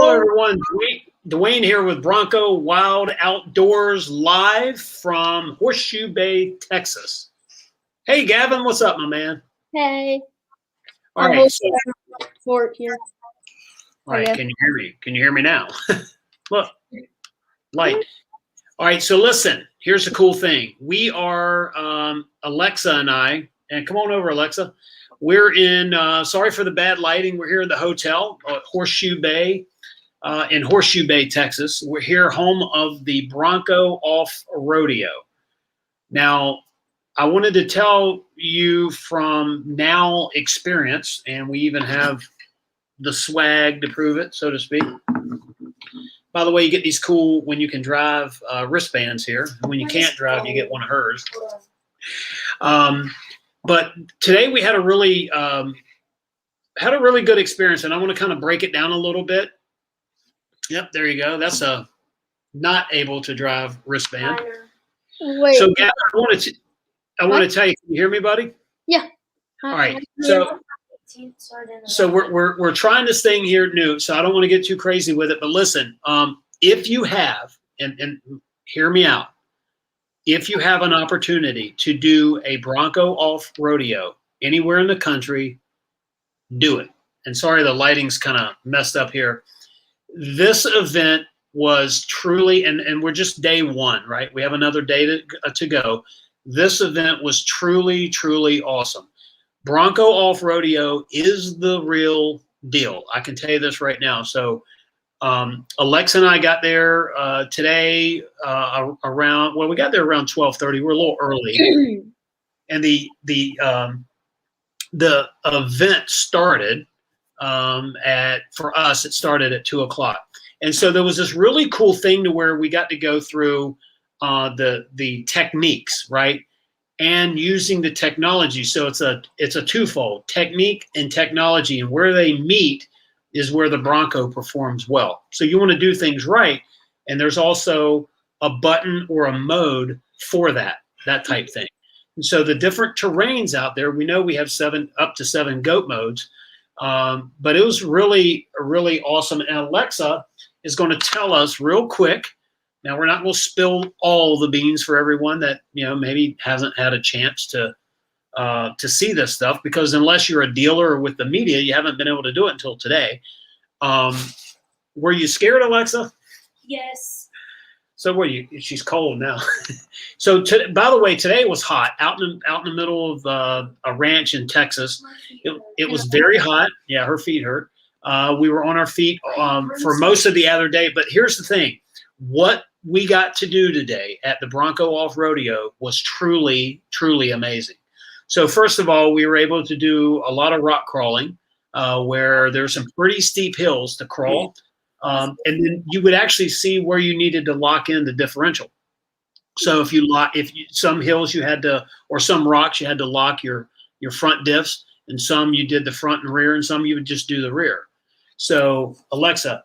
Hello, everyone. Dwayne here with Bronco Wild Outdoors live from Horseshoe Bay, Texas. Hey, Gavin, what's up, my man? Hey. All right. So, Fort here. all right. Can you hear me? Can you hear me now? Look, light. All right. So listen, here's the cool thing. We are, Alexa and I, and come on over, Alexa. We're in, sorry for the bad lighting. We're here in the hotel at Horseshoe Bay, in Horseshoe Bay, Texas. We're here, home of the Bronco Off-Rodeo. Now, I wanted to tell you from now experience, and we even have the swag to prove it, so to speak. By the way, you get these cool, when you can drive, wristbands here. And when you can't drive, you get one of hers. But today we had a really good experience, and I want to kind of break it down a little bit. Yep, there you go. That's a not able to drive wristband. Wait. So, Gavin, I want to tell you. Can you hear me, buddy? Yeah. All right. So we're trying this thing here new. So I don't want to get too crazy with it, but listen, if you have, and hear me out. If you have an opportunity to do a Bronco Off-Rodeo anywhere in the country, do it. And sorry, the lighting's kind of messed up here. This event was truly, and we're just day one, right? We have another day to go. This event was truly, truly awesome. Bronco Off-Rodeo is the real deal. I can tell you this right now. So Alexa and I got there today around, well, we got there around 12:30. We're a little early. And the event started for us, it started at 2 o'clock. And so there was this really cool thing to where we got to go through the techniques, right? And using the technology. So it's a twofold, technique and technology, and where they meet is where the Bronco performs well. So you want to do things right, and there's also a button or a mode for that type thing. And so the different terrains out there, we know we have up to seven goat modes, but it was really, really awesome. And Alexa is going to tell us real quick. Now, we're not going to spill all the beans for everyone that, maybe hasn't had a chance to see this stuff, because unless you're a dealer or with the media, you haven't been able to do it until today. Were you scared, Alexa? Yes. So she's cold now. So by the way, today was hot out in the middle of a ranch in Texas. It was very hot. Yeah, her feet hurt. We were on our feet for most of the other day. But here's the thing. What we got to do today at the Bronco Off-Rodeo was truly, truly amazing. So first of all, we were able to do a lot of rock crawling where there's some pretty steep hills to crawl. And then you would actually see where you needed to lock in the differential. So some hills you had to, or some rocks you had to lock your front diffs, and some you did the front and rear, and some you would just do the rear. So Alexa,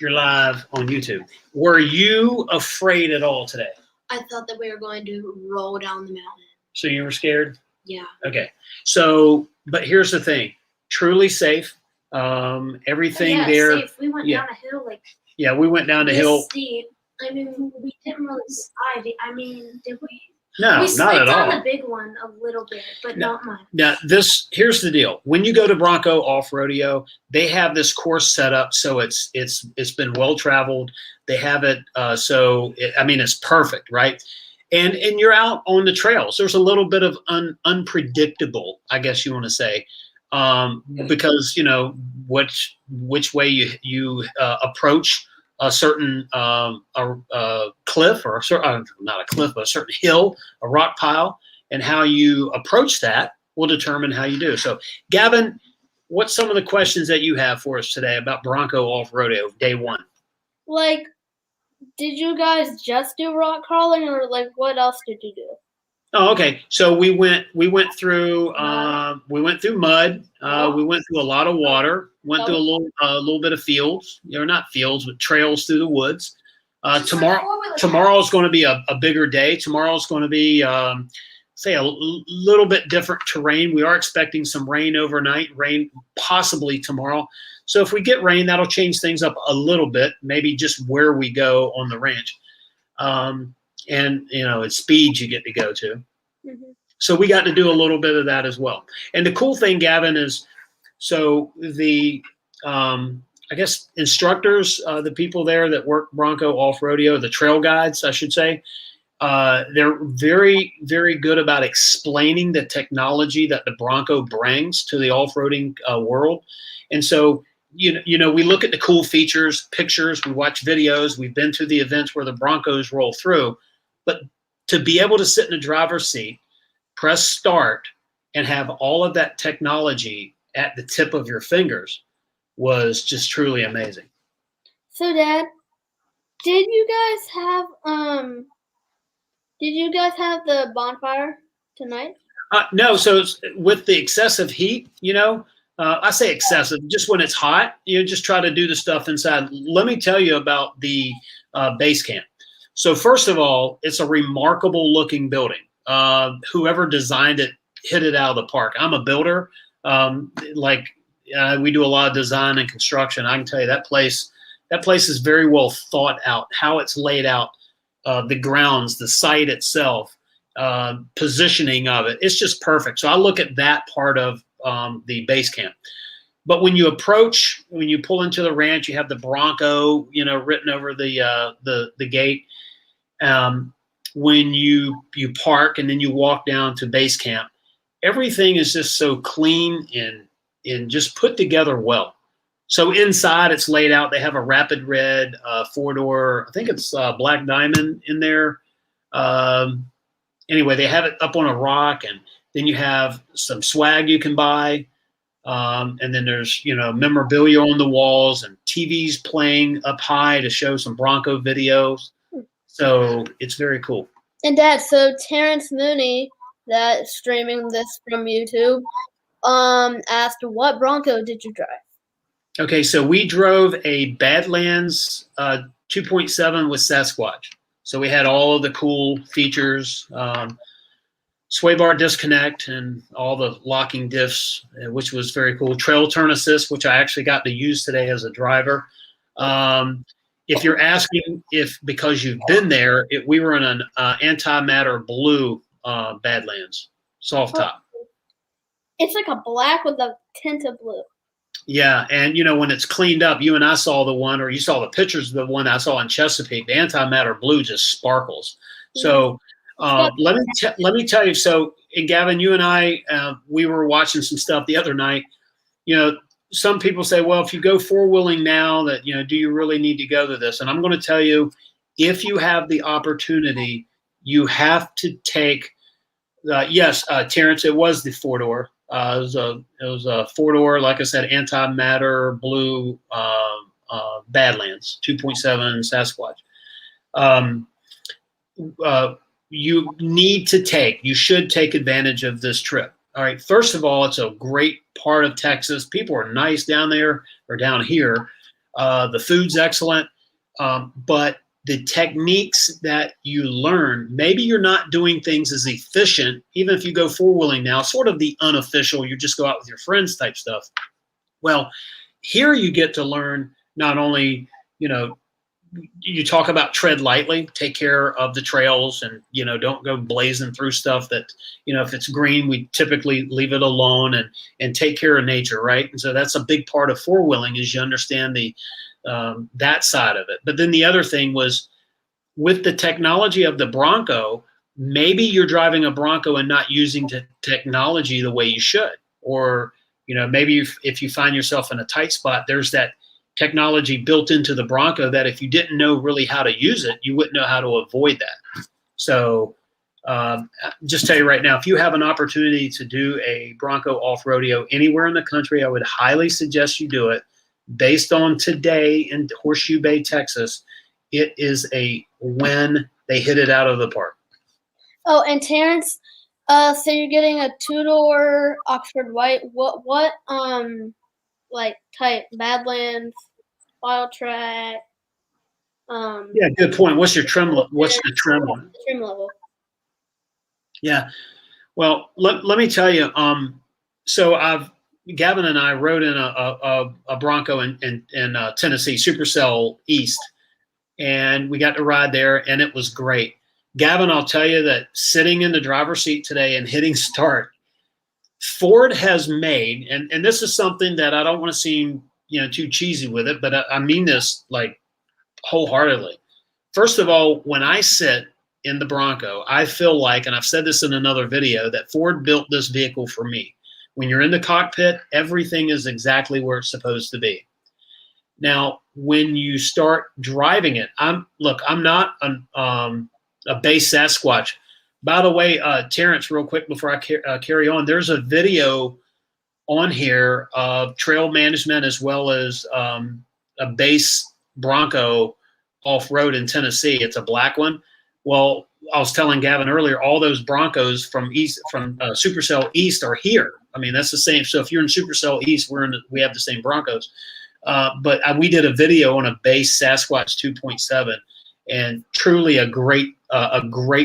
you're live on YouTube. Were you afraid at all today? I thought that we were going to roll down the mountain. So you were scared? Yeah. Okay. So, but here's the thing. Truly safe. Everything there. Safe. We went down a hill Yeah, we went down the hill. Steep. I mean, we didn't really slide. I mean, did we? No, not at all. We slid down the big one a little bit, but not much. Now, here's the deal. When you go to Bronco Off-Rodeo, they have this course set up so it's been well traveled. They have it it's perfect, right? And you're out on the trails. There's a little bit of unpredictable, I guess you want to say, because which way you approach a certain cliff, or not a cliff, but a certain hill, a rock pile, and how you approach that will determine how you do. So, Gavin, what's some of the questions that you have for us today about Bronco Off-Rodeo day one? Did you guys just do rock crawling, or what else did you do? Oh, okay. So we went through mud. We went through a lot of water. Went through a little bit of fields. Not fields, but trails through the woods. Tomorrow's going to be a bigger day. Tomorrow's going to be say a little bit different terrain. We are expecting some rain overnight, rain possibly tomorrow. So if we get rain, that'll change things up a little bit, maybe just where we go on the ranch. And, you know, it's speeds you get to go to. Mm-hmm. So we got to do a little bit of that as well. And the cool thing, Gavin, is so the, I guess, instructors, the people there that work Bronco Off-Rodeo, the trail guides, I should say, they're very, very good about explaining the technology that the Bronco brings to the off-roading world. And so, you know, we look at the cool features, pictures, we watch videos, we've been to the events where the Broncos roll through, but to be able to sit in the driver's seat, press start, and have all of that technology at the tip of your fingers was just truly amazing. So, Dad, did you guys have the bonfire tonight? No, so with the excessive heat, you know, I say excessive, just when it's hot, you just try to do the stuff inside. Let me tell you about the base camp. So first of all, it's a remarkable looking building. Whoever designed it hit it out of the park. I'm a builder. We do a lot of design and construction. I can tell you that place is very well thought out, how it's laid out, the grounds, the site itself, positioning of it. It's just perfect. So I look at that part of the base camp. But when you pull into the ranch, you have the Bronco, you know, written over the gate. When you park and then you walk down to base camp, everything is just so clean and just put together well. So inside it's laid out. They have a rapid red 4-door, I think it's Black Diamond in there. Anyway, they have it up on a rock, and then you have some swag you can buy. And then there's, you know, memorabilia on the walls and TVs playing up high to show some Bronco videos. So it's very cool. And Dad, so Terrence Mooney, that's streaming this from YouTube, asked, what Bronco did you drive? Okay, so we drove a Badlands 2.7 with Sasquatch. So we had all of the cool features, sway bar disconnect and all the locking diffs, which was very cool. Trail turn assist, which I actually got to use today as a driver. If you're asking if because you've been there, we were in an antimatter blue Badlands, soft top. It's like a black with a tint of blue. Yeah, and you know, when it's cleaned up, you and I saw the one, or you saw the pictures of the one I saw in Chesapeake. The antimatter blue just sparkles. So let me tell you. So, and Gavin, you and I, we were watching some stuff the other night. You know, some people say, well, if you go four-wheeling now, that, you know, do you really need to go to this? And I'm going to tell you, if you have the opportunity, you have to take. Yes, Terrence, it was the 4-door. It was a 4-door, like I said, antimatter blue Badlands 2.7 Sasquatch. You should take advantage of this trip. All right. First of all, it's a great part of Texas. People are nice down there or down here. The food's excellent. But the techniques that you learn, maybe you're not doing things as efficient, even if you go four-wheeling now, sort of the unofficial, you just go out with your friends type stuff. Well, here you get to learn not only, you know, you talk about tread lightly, take care of the trails, and, you know, don't go blazing through stuff that, you know, if it's green, we typically leave it alone and take care of nature, right? And so that's a big part of four-wheeling, is you understand the that side of it. But then the other thing was, with the technology of the Bronco, maybe you're driving a Bronco and not using the technology the way you should. Or, you know, maybe if you find yourself in a tight spot, there's that technology built into the Bronco that if you didn't know really how to use it, you wouldn't know how to avoid that. So just tell you right now, if you have an opportunity to do a Bronco Off-Rodeo anywhere in the country, I would highly suggest you do it. Based on today in Horseshoe Bay, Texas, it is a win. They hit it out of the park. Oh, and Terrence, so you're getting a 2-door Oxford White. What like type? Badlands, Wild Track. Yeah, good point. What's your trim? What's the trim? Trim level. Yeah. Well, let me tell you. So Gavin and I rode in a Bronco in Tennessee, Supercell East, and we got to ride there, and it was great. Gavin, I'll tell you that sitting in the driver's seat today and hitting start, Ford has made, and this is something that I don't want to seem too cheesy with it, but I mean this like wholeheartedly. First of all, when I sit in the Bronco, I feel like, and I've said this in another video, that Ford built this vehicle for me. When you're in the cockpit, everything is exactly where it's supposed to be. Now, when you start driving it, I'm not a base Sasquatch. By the way, Terrence, real quick before I carry on, there's a video on here of trail management as well as a base Bronco off-road in Tennessee. It's a black one. Well, I was telling Gavin earlier, all those Broncos from Supercell East are here. I mean, that's the same. So if you're in Supercell East, we have the same Broncos. But we did a video on a base Sasquatch 2.7, and truly a great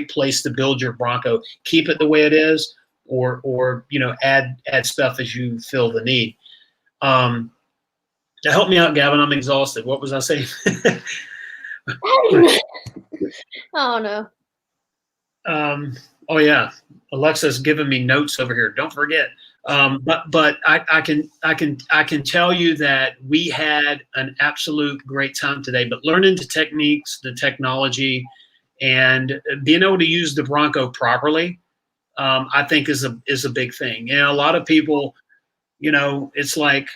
place to build your Bronco. Keep it the way it is, or add stuff as you feel the need. To help me out, Gavin, I'm exhausted. What was I saying? I don't know. Oh yeah, Alexa's giving me notes over here. Don't forget. But I can tell you that we had an absolute great time today. But learning the techniques, the technology, and being able to use the Bronco properly, I think is a big thing. And a lot of people, it's like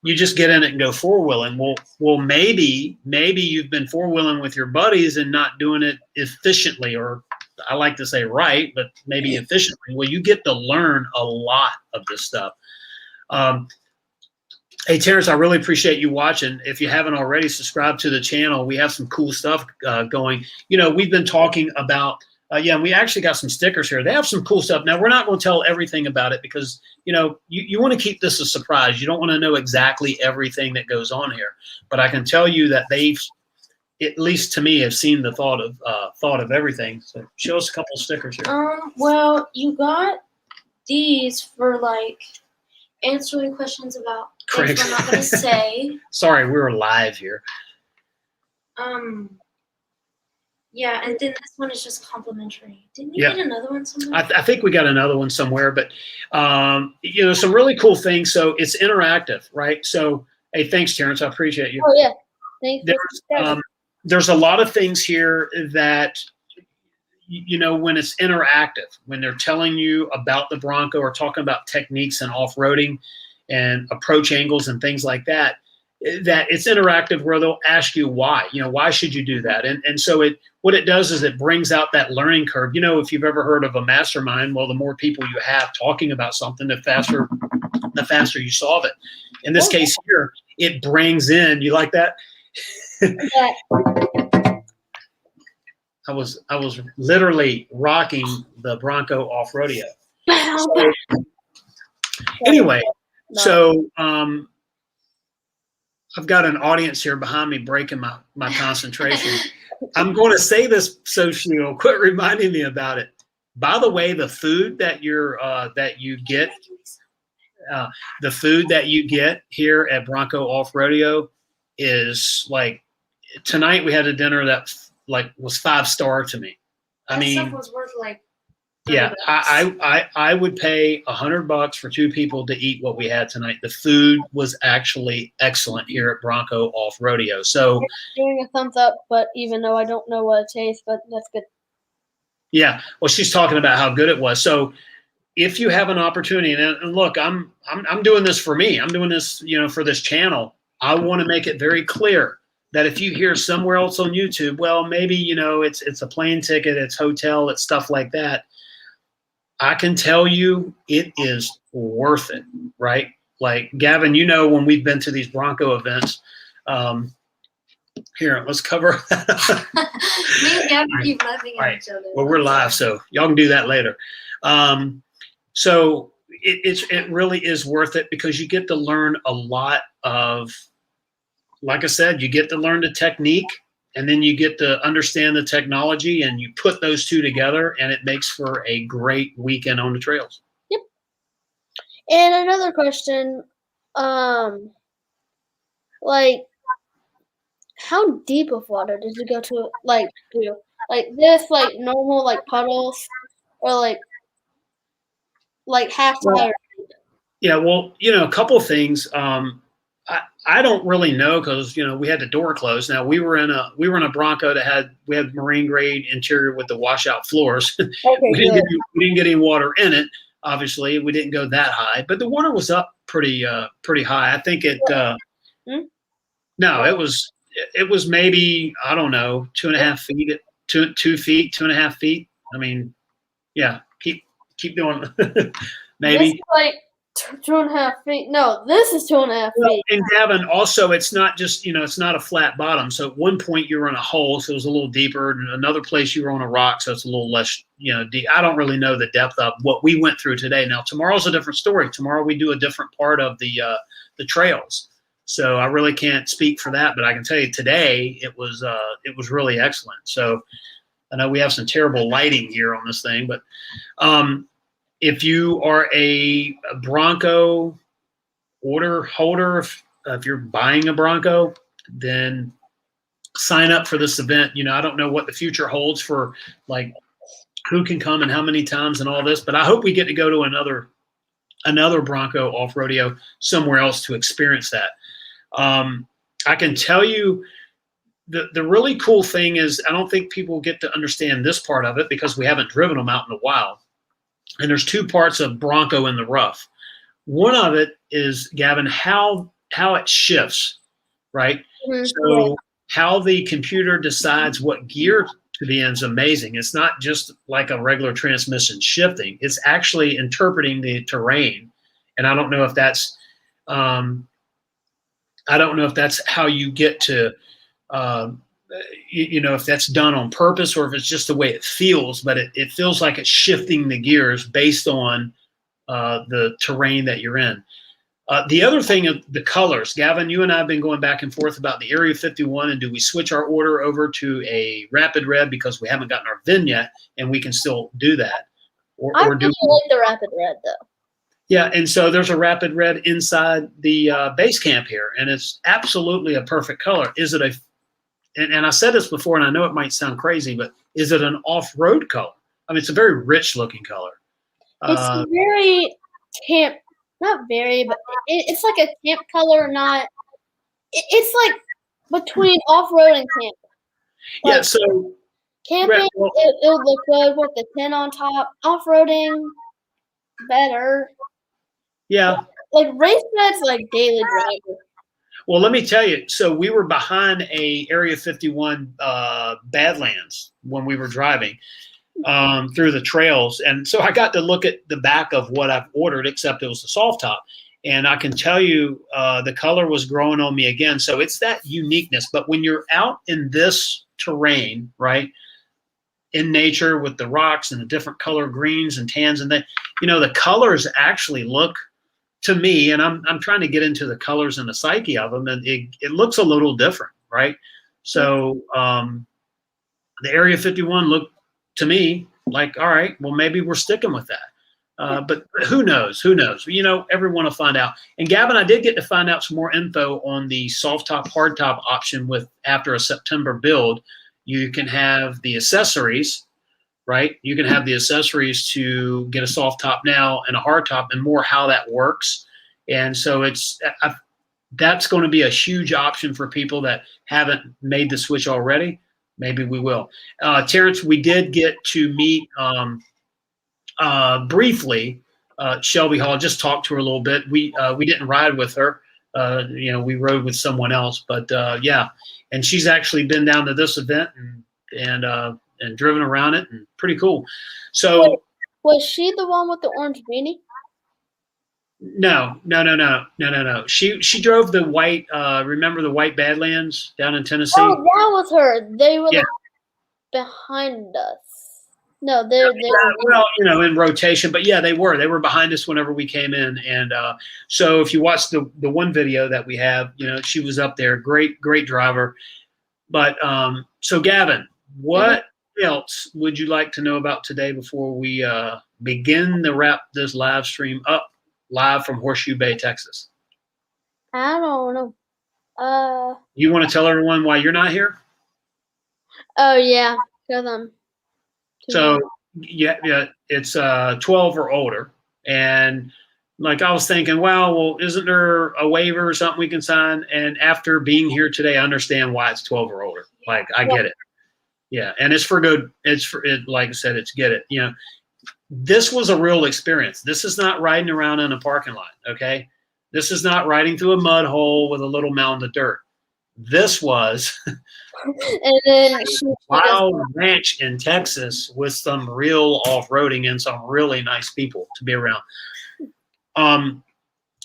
you just get in it and go four-wheeling. Well, maybe you've been four-wheeling with your buddies and not doing it efficiently, or I like to say right, but maybe efficiently. Well, you get to learn a lot of this stuff. Hey, Terrence, I really appreciate you watching. If you haven't already, subscribe to the channel. We have some cool stuff going. We've been talking about, and we actually got some stickers here. They have some cool stuff. Now, we're not going to tell everything about it because, you want to keep this a surprise. You don't want to know exactly everything that goes on here. But I can tell you that they've, at least to me, have seen the thought of everything. So show us a couple stickers here. Well, you got these for like answering questions about things we're not going to say. Sorry, we were live here. Yeah, and then this one is just complimentary. Didn't we get another one somewhere? I think we got another one somewhere, but some really cool things. So it's interactive, right? So hey, thanks, Terrence. I appreciate you. Oh yeah, thanks. There's a lot of things here that, when it's interactive, when they're telling you about the Bronco or talking about techniques and off-roading and approach angles and things like that, that it's interactive where they'll ask you why. Why should you do that? And so what it does is it brings out that learning curve. If you've ever heard of a mastermind, well, the more people you have talking about something, the faster you solve it. In this case here, it brings in, you like that? Yeah. I was literally rocking the Bronco Off-Rodeo. So, anyway, so I've got an audience here behind me breaking my concentration. I'm going to say this so she'll quit reminding me about it. By the way, the food that you get here at Bronco Off-Rodeo is like, tonight we had a dinner that was 5-star to me. I mean, stuff was worth like Yeah, I would pay $100 for 2 people to eat what we had tonight. The food was actually excellent here at Bronco Off-Rodeo. So giving a thumbs up, but even though I don't know what it tastes, but that's good. yeah, well, she's talking about how good it was. So if you have an opportunity, and look, I'm doing this for me. I'm doing this, for this channel. I want to make it very clear that if you hear somewhere else on YouTube, well, maybe it's a plane ticket, it's hotel, it's stuff like that. I can tell you it is worth it, right? Like, Gavin, when we've been to these Bronco events, here, let's cover. Me and Gavin keep laughing at each other. Well, we're live, so y'all can do that later. So it really is worth it because you get to learn a lot of, like I said, you get to learn the technique and then you get to understand the technology, and you put those two together, and it makes for a great weekend on the trails. Yep. And another question, like, how deep of water did you go to, like, do? Like this, like normal, like puddles, or like half tire? Yeah, well, a couple of things. I don't really know because we had the door closed. Now we were in a Bronco that we had marine grade interior with the washout floors. Okay, we good. didn't get any water in it. Obviously, we didn't go that high, but the water was up pretty high. I think it. No, it was maybe, I don't know, 2.5 feet, 2 feet, 2.5 feet. I mean, yeah, keep doing. Maybe. This is like 2.5 feet. No, this is 2.5 feet. And Gavin, also, it's not just, it's not a flat bottom. So at one point you were in a hole, so it was a little deeper, and another place you were on a rock, so it's a little less, deep. I don't really know the depth of what we went through today. Now, tomorrow's a different story. Tomorrow we do a different part of the trails. So I really can't speak for that, but I can tell you today it was really excellent. So I know we have some terrible lighting here on this thing, but if you are a Bronco order holder, if you're buying a Bronco, then sign up for this event. I don't know what the future holds for like who can come and how many times and all this, but I hope we get to go to another Bronco Off-Rodeo somewhere else to experience that. I can tell you the really cool thing is I don't think people get to understand this part of it because we haven't driven them out in a while. And there's two parts of Bronco in the rough. One of it is, Gavin, how it shifts, right? Mm-hmm. So how the computer decides what gear to be in is amazing. It's not just like a regular transmission shifting. It's actually interpreting the terrain. And I don't know if that's how you get to, if that's done on purpose or if it's just the way it feels, but it feels like it's shifting the gears based on the terrain that you're in. The other thing of the colors, Gavin, you and I have been going back and forth about the Area 51 and do we switch our order over to a Rapid Red because we haven't gotten our VIN yet and we can still do that? I really like the Rapid Red though. Yeah, and so there's a Rapid Red inside the base camp here, and it's absolutely a perfect color. Is it and I said this before, and I know it might sound crazy, but is it an off-road color? I mean, it's a very rich-looking color. It's very camp, not very, but it's like a camp color, not. It's like between off-road and camp. Like, yeah, so camping, it would look good with the 10 on top. Off-roading, better. Yeah. Like race red's like daily driver. Well, let me tell you. So we were behind a Area 51 Badlands when we were driving through the trails, and so I got to look at the back of what I've ordered, except it was the soft top. And I can tell you, the color was growing on me again. So it's that uniqueness. But when you're out in this terrain, right, in nature with the rocks and the different color greens and tans and then, the colors actually look, to me, and I'm trying to get into the colors and the psyche of them, and it looks a little different, right? So the Area 51 looked to me like, all right, well, maybe we're sticking with that. But who knows? Who knows? Everyone will find out. And Gavin, I did get to find out some more info on the soft top, hard top option after a September build. You can have the accessories, right? You can have the accessories to get a soft top now and a hard top and more how that works. And so that's going to be a huge option for people that haven't made the switch already. Maybe we will. Terrence, we did get to meet briefly Shelby Hall, just talked to her a little bit. We didn't ride with her. We rode with someone else, but yeah. And she's actually been down to this event and driven around it, and pretty cool. So wait, was she the one with the orange beanie? No. She drove the white. Remember the white Badlands down in Tennessee? Oh, that was her. They were like behind us. No, they're well, in rotation, but yeah, they were behind us whenever we came in. And so if you watch the one video that we have, she was up there, great driver. But so Gavin, what else would you like to know about today before we begin to wrap this live stream up live from Horseshoe Bay, Texas? I don't know. You want to tell everyone why you're not here? Oh yeah, because I'm. So yeah, it's 12 or older, and like I was thinking, well, isn't there a waiver or something we can sign? And after being here today, I understand why it's 12 or older. Like I get it. Yeah, and it's for good. It's for it. Like I said, it's get it. You know, this was a real experience. This is not riding around in a parking lot. Okay, this is not riding through a mud hole with a little mound of dirt. This was And then a wild ranch in Texas with some real off-roading and some really nice people to be around.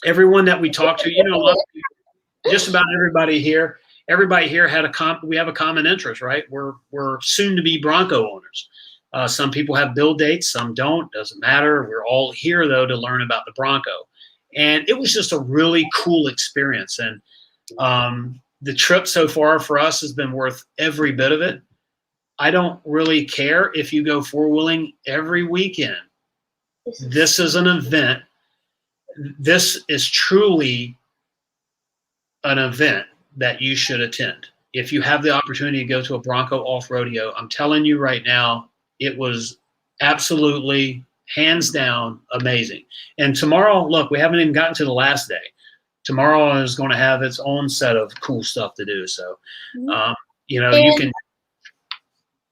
Everyone that we talked to, you know, just about everybody here had we have a common interest, right? We're soon to be Bronco owners. Some people have build dates, some don't, doesn't matter. We're all here though to learn about the Bronco. And it was just a really cool experience. And the trip so far for us has been worth every bit of it. I don't really care if you go four-wheeling every weekend. This is an event. This is truly an event that you should attend. If you have the opportunity to go to a Bronco Off-Rodeo, I'm telling you right now, it was absolutely, hands down, amazing. And tomorrow, look, we haven't even gotten to the last day. Tomorrow is going to have its own set of cool stuff to do. So, you know, you can.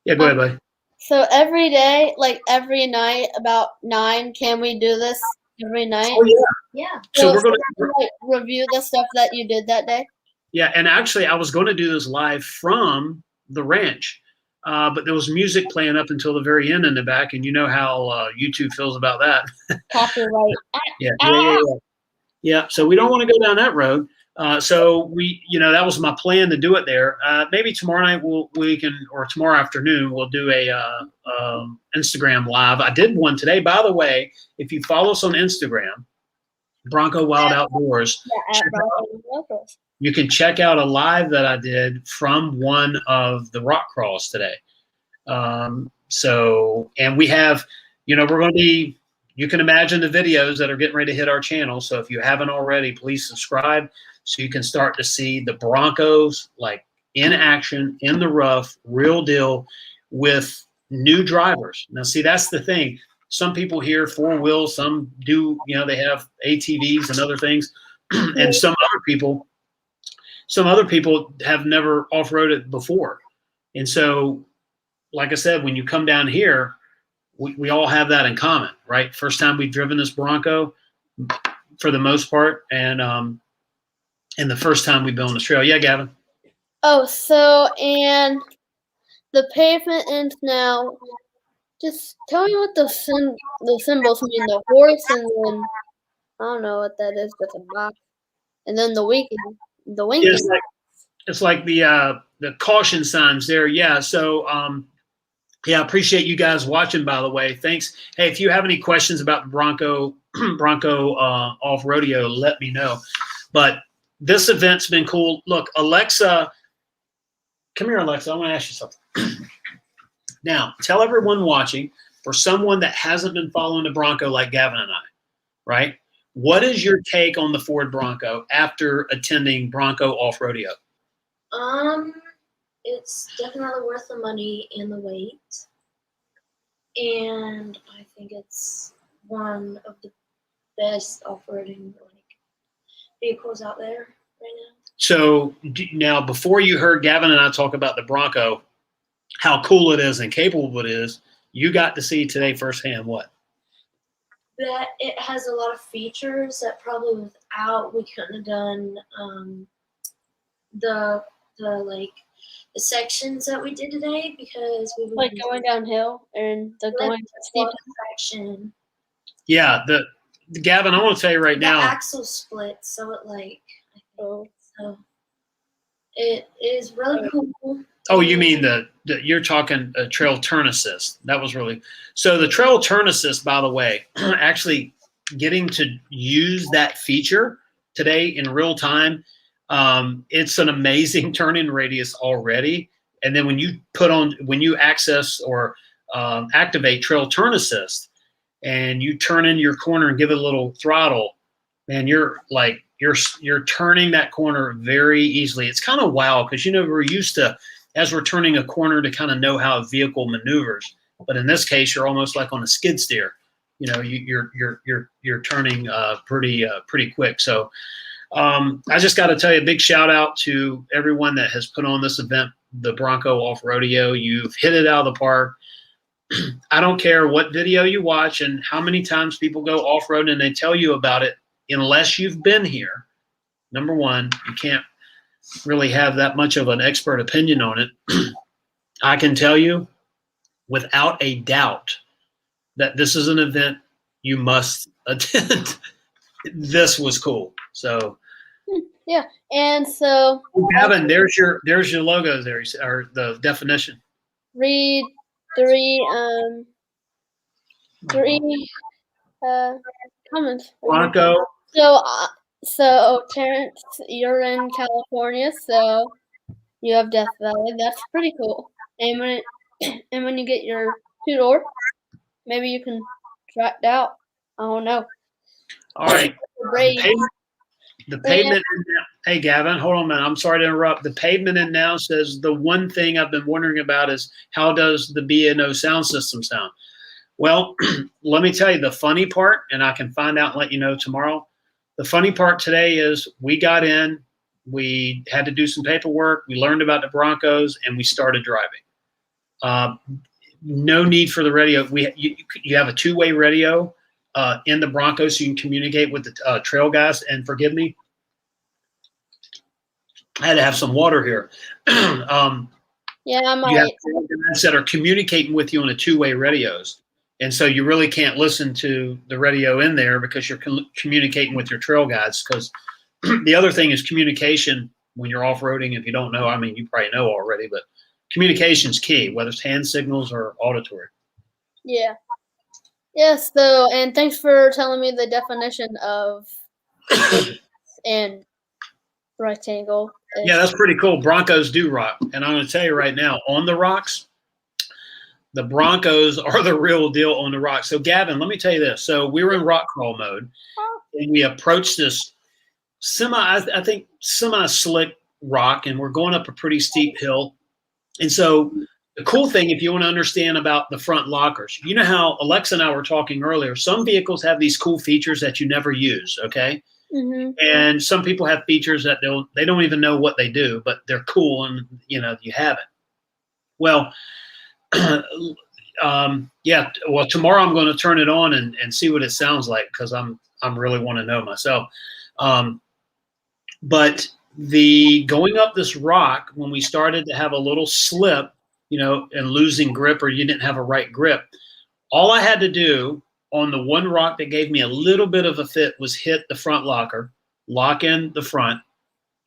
Yeah, go ahead, buddy. So every day, like every night, about 9, can we do this every night? Oh, yeah. Yeah. So we're going to like, review the stuff that you did that day. Yeah, and actually, I was going to do this live from the ranch, but there was music playing up until the very end in the back, and you know how YouTube feels about that. Copyright. Yeah. So we don't want to go down that road. So we, you know, that was my plan to do it there. Maybe tomorrow night or tomorrow afternoon we'll do a Instagram live. I did one today, by the way. If you follow us on Instagram, Bronco Wild Outdoors, you can check out a live that I did from one of the rock crawls today. And we have, you know, we're going to be. You can imagine the videos that are getting ready to hit our channel. So if you haven't already, please subscribe so you can start to see the Broncos like in action, in the rough, real deal with new drivers. Now, see, that's the thing. Some people here four-wheel, some do, you know, they have ATVs and other things. And some other people have never off-roaded before. And so, like I said, when you come down here, we all have that in common, right? First time we've driven this Bronco for the most part, and the first time we've been on this trail. Yeah, Gavin? Oh, so, and the pavement ends now. Just tell me what the symbols mean. The horse, and then, I don't know what that is, just a box. And then the winking. It's like the caution signs there. Yeah, so yeah, I appreciate you guys watching, by the way. Thanks. Hey, if you have any questions about the Bronco Off-Rodeo, let me know. But this event's been cool. Look, Alexa, come here, Alexa. I want to ask you something. Now, tell everyone watching, for someone that hasn't been following the Bronco like Gavin and I, right? What is your take on the Ford Bronco after attending Bronco Off-Rodeo? It's definitely worth the money and the wait. And I think it's one of the best off-roading vehicles out there right now. So now, before you heard Gavin and I talk about the Bronco, how cool it is and capable it is, you got to see today firsthand what? That it has a lot of features that probably without we couldn't have done the sections that we did today, because we would like going downhill and the going steep section. Yeah, the Gavin, I want to tell you right now. The axle split, so it is really cool. Oh, you mean you're talking a trail turn assist. That was really so. The trail turn assist, by the way, actually getting to use that feature today in real time. It's an amazing turning radius already. And then when you access or activate trail turn assist and you turn in your corner and give it a little throttle, man, you're turning that corner very easily. It's kind of wild because we're used to, as we're turning a corner, to kind of know how a vehicle maneuvers. But in this case, you're almost like on a skid steer. You're turning pretty quick. So I just got to tell you a big shout out to everyone that has put on this event, the Bronco Off-Rodeo. You've hit it out of the park. I don't care what video you watch and how many times people go off-road and they tell you about it, unless you've been here. Number one, you can't really have that much of an expert opinion on it. I can tell you without a doubt that this is an event you must attend. This was cool. So yeah, and so Gavin, there's your logo there, or the definition. Read three comments. Bronco. So Terrence, you're in California, so you have Death Valley. That's pretty cool. And when you get your 2-door, maybe you can try it out. I don't know. All right. The pavement. Hey, Gavin, hold on a minute. I'm sorry to interrupt. The pavement in now says the one thing I've been wondering about is how does the B&O sound system sound? Well, let me tell you the funny part, and I can find out and let you know tomorrow. The funny part today is we got in, we had to do some paperwork, we learned about the Broncos, and we started driving. No need for the radio. You have a two-way radio in the Bronco, so you can communicate with the trail guys. And forgive me, I had to have some water here. Yeah, I might. You have guys that are communicating with you on the two-way radios. And so you really can't listen to the radio in there because you're communicating with your trail guides. Because the other thing is communication when you're off-roading. If you don't know, I mean, you probably know already, but communication's key, whether it's hand signals or auditory. Yeah. Yes, though, and thanks for telling me the definition of and rectangle. Yeah, that's pretty cool. Broncos do rock. And I'm going to tell you right now, on the rocks, the Broncos are the real deal on the rocks. So, Gavin, let me tell you this. So we were in rock crawl mode, and we approached this semi-slick rock, and we're going up a pretty steep hill. And so the cool thing, if you want to understand about the front lockers, you know how Alexa and I were talking earlier, some vehicles have these cool features that you never use, okay? Mm-hmm. And some people have features that they don't even know what they do, but they're cool, and you have it. Well, yeah. Well, tomorrow I'm going to turn it on and see what it sounds like because I'm really want to know myself. But the going up this rock, when we started to have a little slip, and losing grip, or you didn't have a right grip, all I had to do on the one rock that gave me a little bit of a fit was hit the front locker, lock in the front,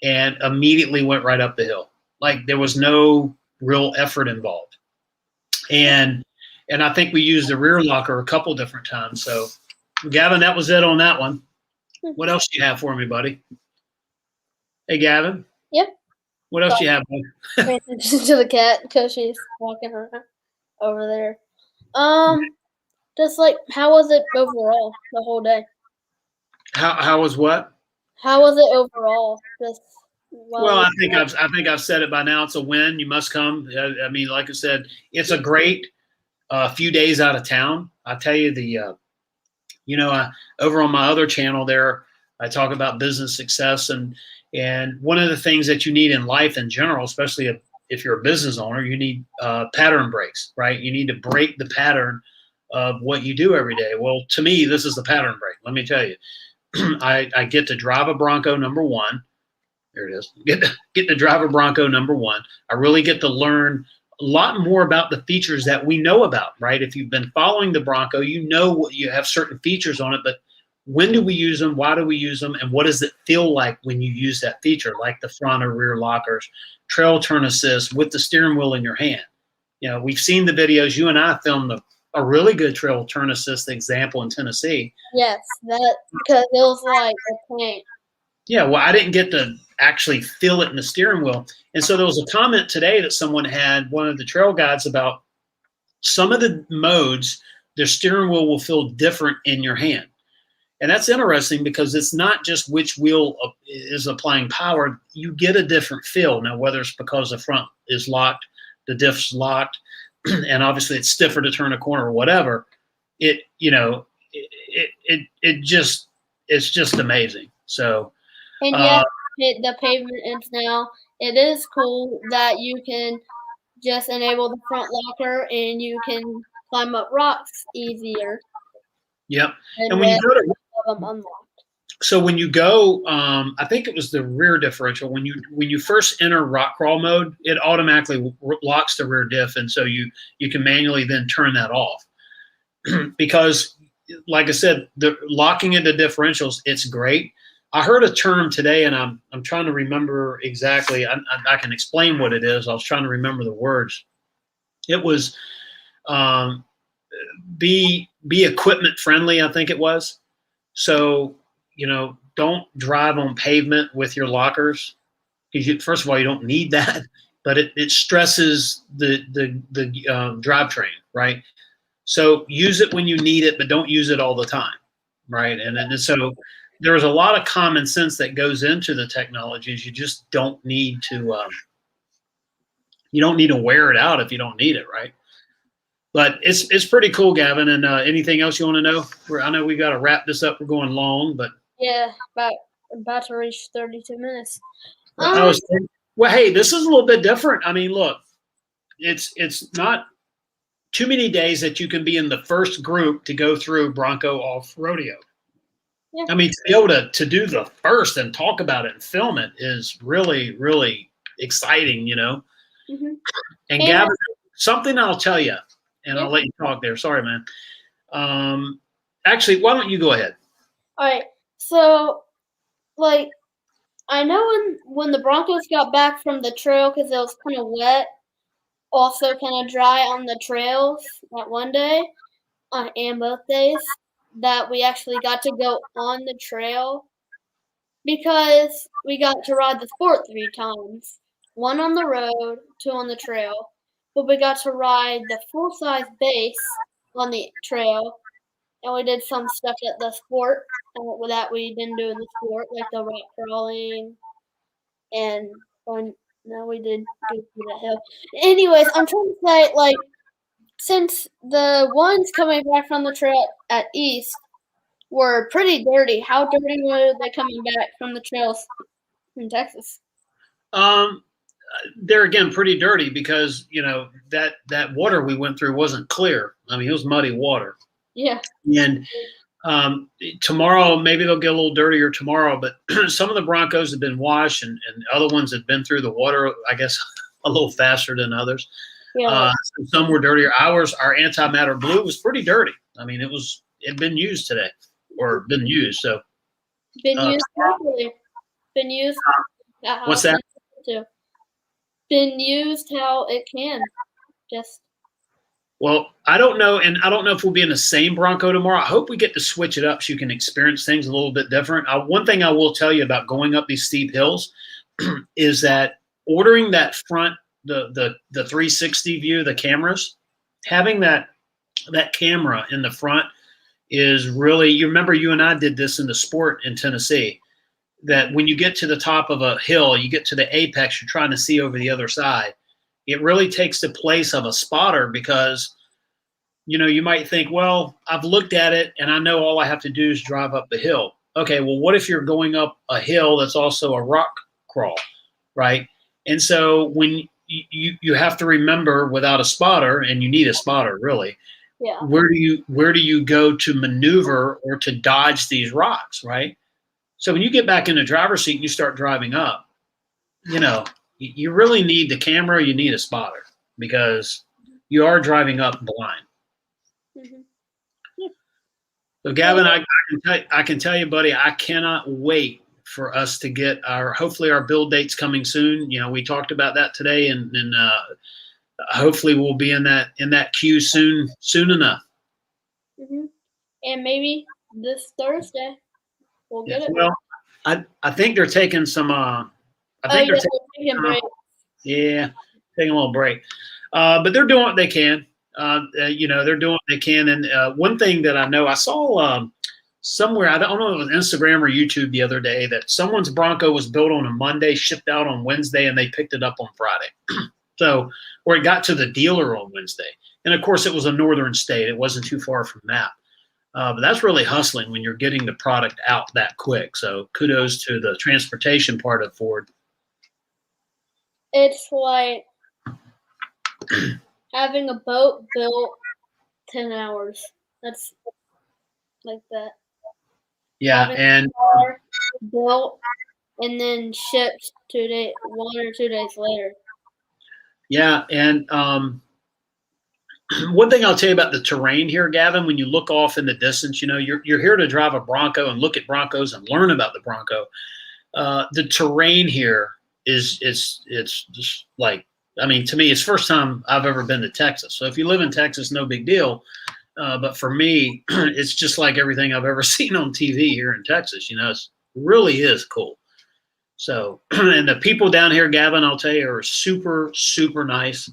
and immediately went right up the hill. Like there was no real effort involved. And I think we used the rear locker a couple different times. So, Gavin, that was it on that one. What else do you have for me, buddy? Hey, Gavin. Yep. What else do you have, buddy? Pay attention to the cat because she's walking around over there. Just like, how was it overall the whole day? How was what? How was it overall? Well, I think I've said it by now. It's a win. You must come. I mean, like I said, it's a great few days out of town. I tell you, over on my other channel there, I talk about business success, and one of the things that you need in life in general, especially if you're a business owner, you need pattern breaks, right? You need to break the pattern of what you do every day. Well, to me, this is the pattern break. Let me tell you, I get to drive a Bronco number one. There it is. Get to drive a Bronco number one. I really get to learn a lot more about the features that we know about, right? If you've been following the Bronco, you have certain features on it, but when do we use them? Why do we use them? And what does it feel like when you use that feature, like the front or rear lockers, trail turn assist with the steering wheel in your hand? We've seen the videos. You and I filmed a really good trail turn assist example in Tennessee. Yes, that because it was like a plane. Yeah, well, I didn't get to actually feel it in the steering wheel. And so there was a comment today that someone had, one of the trail guides, about some of the modes, their steering wheel will feel different in your hand. And that's interesting because it's not just which wheel is applying power. You get a different feel. Now, whether it's because the front is locked, the diff's locked, and obviously it's stiffer to turn a corner or whatever, it it's just amazing. So, And yes, the pavement is now. It is cool that you can just enable the front locker and you can climb up rocks easier. yep. And And when you with go to them unlocked. So when you go, I think it was the rear differential. When you first enter rock crawl mode, it automatically locks the rear diff, and so you can manually then turn that off. Because, like I said, the locking into differentials, it's great. I heard a term today, and I'm trying to remember exactly. I can explain what it is. I was trying to remember the words. It was be equipment friendly, I think it was. So, don't drive on pavement with your lockers, because first of all, you don't need that, but it stresses the drivetrain, right? So use it when you need it, but don't use it all the time, right? And so there's a lot of common sense that goes into the technologies. You just don't need to wear it out if you don't need it, right? But it's pretty cool, Gavin. And anything else you want to know? I know we got to wrap this up. We're going long, but Yeah, about to reach 32 minutes. well, hey, this is a little bit different. I mean, look, it's not too many days that you can be in the first group to go through Bronco Off-Rodeo. Yeah. I mean, to be able to do the first and talk about it and film it is really, really exciting, Mm-hmm. And Gavin, something I'll tell you, and Yeah. I'll let you talk there. Sorry, man. Actually, why don't you go ahead? All right. So, I know when the Broncos got back from the trail, because it was kind of wet, also kind of dry on the trails that one day, and both days, that we actually got to go on the trail because we got to ride the sport 3 times. 1 on the road, 2 on the trail. But we got to ride the full-size base on the trail, and we did some stuff at the sport that we didn't do in the sport, like the rock crawling and going. No, we did go through that hill. Anyways, I'm trying to say, since the ones coming back from the trail at East were pretty dirty, how dirty were they coming back from the trails in Texas? They're again pretty dirty because that water we went through wasn't clear. I mean, it was muddy water. Yeah. And tomorrow, maybe they'll get a little dirtier tomorrow, but some of the Broncos have been washed and other ones have been through the water, I guess, a little faster than others. Yeah. Some were dirtier. Our antimatter blue was pretty dirty. I mean, it'd been used today or been used. So Been used properly. Been used. What's that? Been used how it can. Just. Well, I don't know, and I don't know if we'll be in the same Bronco tomorrow. I hope we get to switch it up so you can experience things a little bit different. One thing I will tell you about going up these steep hills is that ordering that front, the 360 view, the cameras, having that camera in the front is really. You remember you and I did this in the sport in Tennessee. That when you get to the top of a hill, you get to the apex, you're trying to see over the other side. It really takes the place of a spotter because, you might think, well, I've looked at it and I know all I have to do is drive up the hill. Okay, well, what if you're going up a hill that's also a rock crawl, right? And so when you have to remember without a spotter, and you need a spotter really, Yeah. where do you go to maneuver or to dodge these rocks, right? So when you get back in the driver's seat and you start driving up, you really need the camera. You need a spotter because you are driving up blind. Mm-hmm. So Gavin, I can tell you, buddy, I cannot wait for us to get hopefully our build date's coming soon. We talked about that today, and hopefully we'll be in that queue soon enough. Mm-hmm. And maybe this Thursday we'll get it. Well, I think they're taking some. I Oh, think yeah, they're we're taking a break. yeah, taking a little break. But they're doing what they can. They're doing what they can. And one thing that I know, I saw somewhere, I don't know if it was Instagram or YouTube the other day, that someone's Bronco was built on a Monday, shipped out on Wednesday, and they picked it up on Friday. So, or it got to the dealer on Wednesday. And of course, it was a northern state. It wasn't too far from that. But that's really hustling when you're getting the product out that quick. So kudos to the transportation part of Ford. It's like having a boat built 10 hours. That's like that. Yeah, Having and a car built and then shipped 1 or 2 days later. yeah, and one thing I'll tell you about the terrain here, Gavin, when you look off in the distance, you're here to drive a Bronco and look at Broncos and learn about the Bronco. The terrain here it's just like, I mean, to me, it's the first time I've ever been to Texas. So if you live in Texas, no big deal. But for me, it's just like everything I've ever seen on TV here in Texas. It really is cool. So, and the people down here, Gavin, I'll tell you, are super, super nice.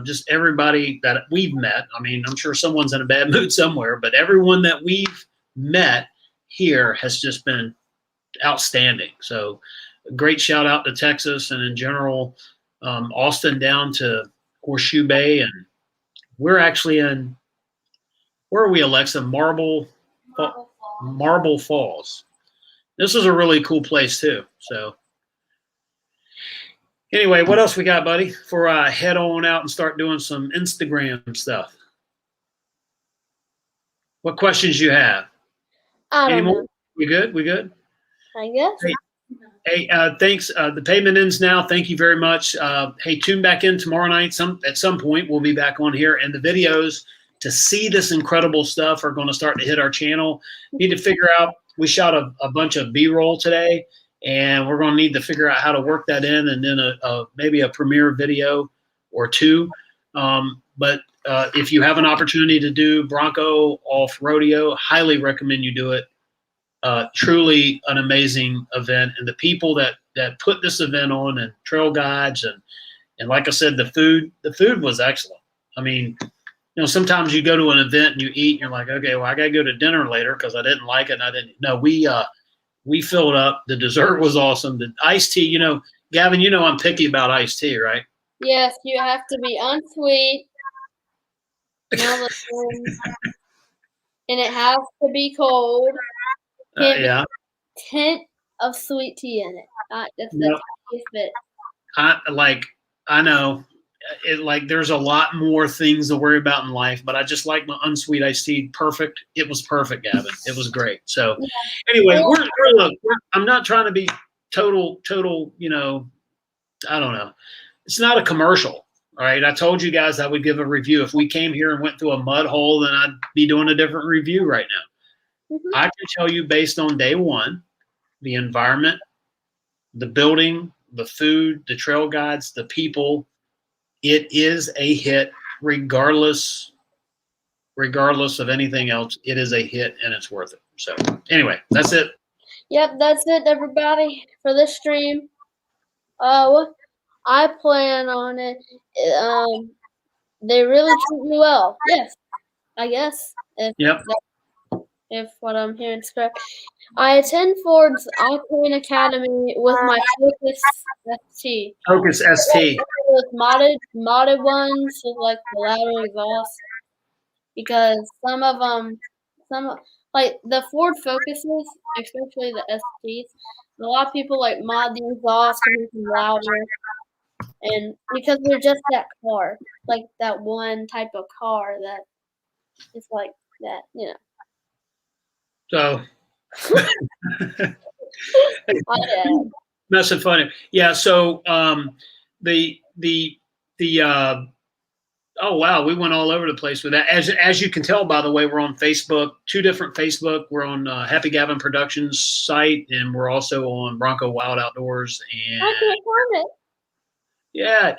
Just everybody that we've met. I mean, I'm sure someone's in a bad mood somewhere, but everyone that we've met here has just been outstanding. So, a great shout out to Texas and in general, Austin down to Horseshoe Bay. And we're actually in, where are we, Alexa? Marble Falls. This is a really cool place too. So, anyway, what else we got, buddy? Before I head on out and start doing some Instagram stuff. What questions you have? I don't know. We good? We good? I guess. Hey, thanks. The payment ends now. Thank you very much. Hey, tune back in tomorrow night. At some point, we'll be back on here. And the videos to see this incredible stuff are going to start to hit our channel. Need to figure out, we shot a bunch of B-roll today, and we're going to need to figure out how to work that in, and then maybe a premiere video or two. But if you have an opportunity to do Bronco Off-Rodeo, highly recommend you do it. Truly an amazing event, and the people that put this event on, and trail guides, and like I said, the food was excellent. I mean, sometimes you go to an event and you eat and you're like, okay, well, I got to go to dinner later because I didn't like it. And I didn't. No, we filled up. The dessert was awesome. The iced tea, Gavin, I'm picky about iced tea, right? Yes, you have to be unsweet. And it has to be cold. Yeah. Hint of sweet tea in it. That's the tiniest bit. I know. There's a lot more things to worry about in life, but I just like my unsweet iced tea. Perfect. It was perfect, Gavin. It was great. So, anyway, I'm not trying to be total. I don't know. It's not a commercial. All right. I told you guys I would give a review. If we came here and went through a mud hole, then I'd be doing a different review right now. Mm-hmm. I can tell you based on day one, the environment, the building, the food, the trail guides, the people. It is a hit regardless of anything else. It is a hit and it's worth it. So anyway, that's it. Yep, that's it, everybody, for this stream. I plan on it. They really treat me well. Yes, I guess. If what I'm hearing is correct. I attend Ford's Alpine Academy with my Focus ST. Focus ST. With modded ones with like the louder exhaust. Because some like the Ford Focuses, especially the STs, a lot of people like mod the exhaust to make them louder. And because they're just that car, like that one type of car that is like that, So messing funny. Yeah. So oh wow, we went all over the place with that. As you can tell, by the way, we're on Facebook, 2 different Facebook. We're on Happy Gavin Productions site, and we're also on Bronco Wild Outdoors. And I can't find it. Yeah.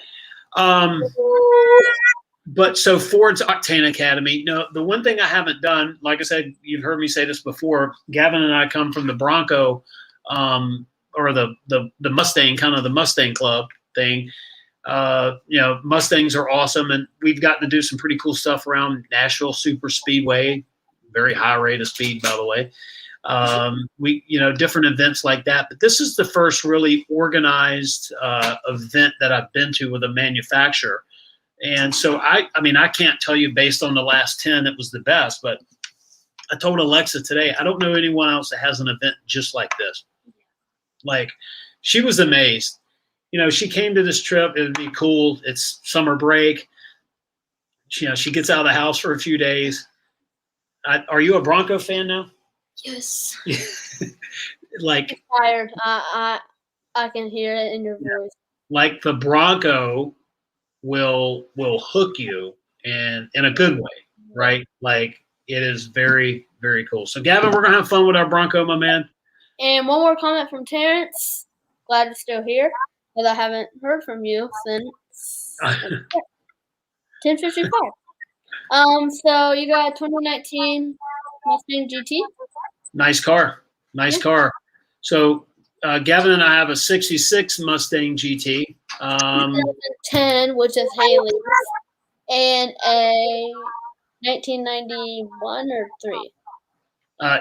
But so Ford's Octane Academy. No, the one thing I haven't done, like I said, you've heard me say this before. Gavin and I come from the Bronco or the Mustang, kind of the Mustang Club thing. Mustangs are awesome, and we've gotten to do some pretty cool stuff around Nashville Super Speedway, very high rate of speed, by the way. Different events like that, but this is the first really organized event that I've been to with a manufacturer. And so I can't tell you based on the last 10 it was the best, but I told Alexa today, I don't know anyone else that has an event just like this. Like, she was amazed. She came to this trip. It would be cool. It's summer break. She gets out of the house for a few days. Are you a Bronco fan now? Yes. Like, I'm tired. I can hear it in your voice. Like, the Bronco will hook you in a good way, right? Like, it is very, very cool. So, Gavin, we're gonna have fun with our Bronco, my man. And one more comment from Terrence. Glad you're still here, because I haven't heard from you since 10:55. So you got 2019 Mustang GT. Nice car. So Gavin and I have a 66 Mustang GT. 2010, which is Haley's, and a 1991 or 3.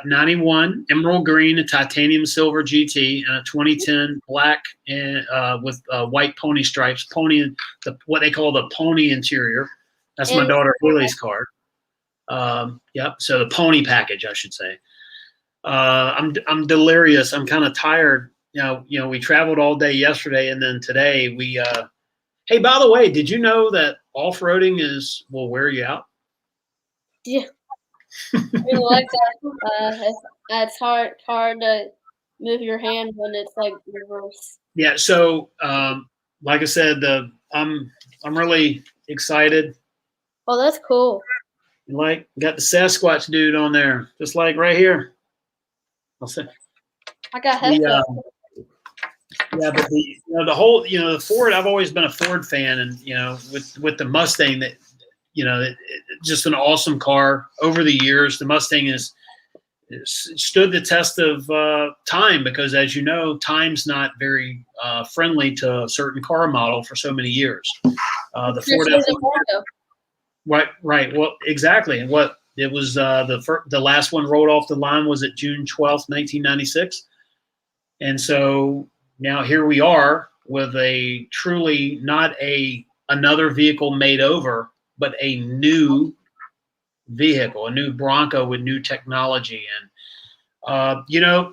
91 emerald green, a titanium silver GT, and a 2010 black and with white pony stripes. What they call the pony interior. That's my daughter Haley's car. Yep. So the pony package, I should say. I'm delirious. I'm kind of tired. We traveled all day yesterday, and then today we. Hey, by the way, did you know that off-roading will wear you out? Yeah. I like that. It's hard to move your hand when it's like reverse. Yeah. So, like I said, I'm really excited. Oh, that's cool. Like, got the Sasquatch dude on there, just like right here. I'll say. I got headphones. But the whole, the Ford. I've always been a Ford fan, and with the Mustang, that just an awesome car. Over the years, the Mustang has stood the test of time, because, as you know, time's not very friendly to a certain car model for so many years. The Ford F-150. Right. Well, exactly. And what it was, the last one rolled off the line was at June 12th, 1996. And so now here we are with a truly not another vehicle made over, but a new vehicle, a new Bronco with new technology. And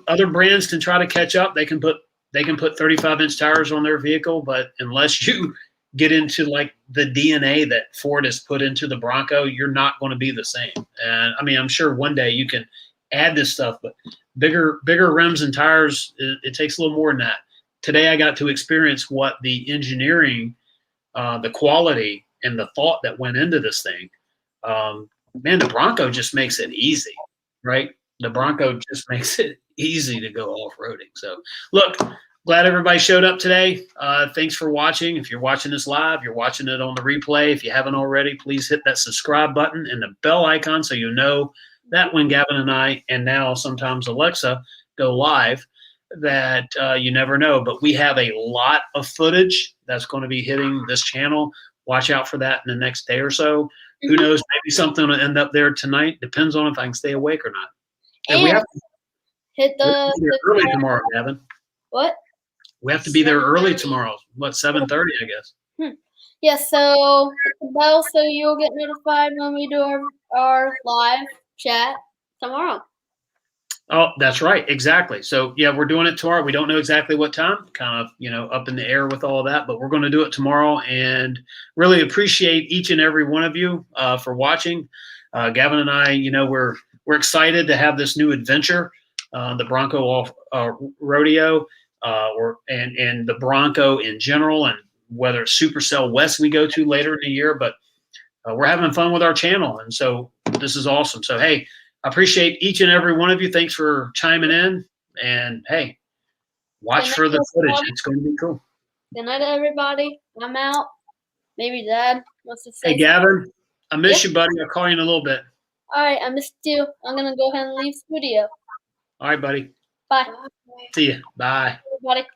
other brands can try to catch up. They can put 35-inch tires on their vehicle, but unless you get into like the DNA that Ford has put into the Bronco, you're not going to be the same. And I'm sure one day you can add this stuff, but bigger rims and tires, it takes a little more than that. Today I got to experience what the engineering, the quality, and the thought that went into this thing. Man, the Bronco just makes it easy, right? The Bronco just makes it easy to go off-roading. So, look, glad everybody showed up today. Thanks for watching. If you're watching this live, you're watching it on the replay. If you haven't already, please hit that subscribe button and the bell icon so you know that when Gavin and I, and now sometimes Alexa, go live, that you never know. But we have a lot of footage that's going to be hitting this channel. Watch out for that in the next day or so. Who knows? Maybe something will end up there tonight. Depends on if I can stay awake or not. And we have to hit the early tomorrow, Gavin. What? We have to be there early tomorrow. What, 7:30, I guess. Yeah, so hit the bell so you'll get notified when we do our live chat tomorrow. Oh, that's right. Exactly. So, yeah, we're doing it tomorrow. We don't know exactly what time, kind of, up in the air with all of that, but we're going to do it tomorrow, and really appreciate each and every one of you for watching. Gavin and I, we're excited to have this new adventure, the Bronco Off-Rodeo, and the Bronco in general, and whether it's Supercell West we go to later in the year, but we're having fun with our channel, and so this is awesome. So, hey, I appreciate each and every one of you. Thanks for chiming in, and hey, watch for the footage. It's going to be cool. Good night, everybody. I'm out. Maybe Dad wants to say Hey, Gavin, I miss you, buddy. I'll call you in a little bit. All right, I missed you. I'm going to go ahead and leave studio. All right, buddy. Bye. See you. Bye. Everybody.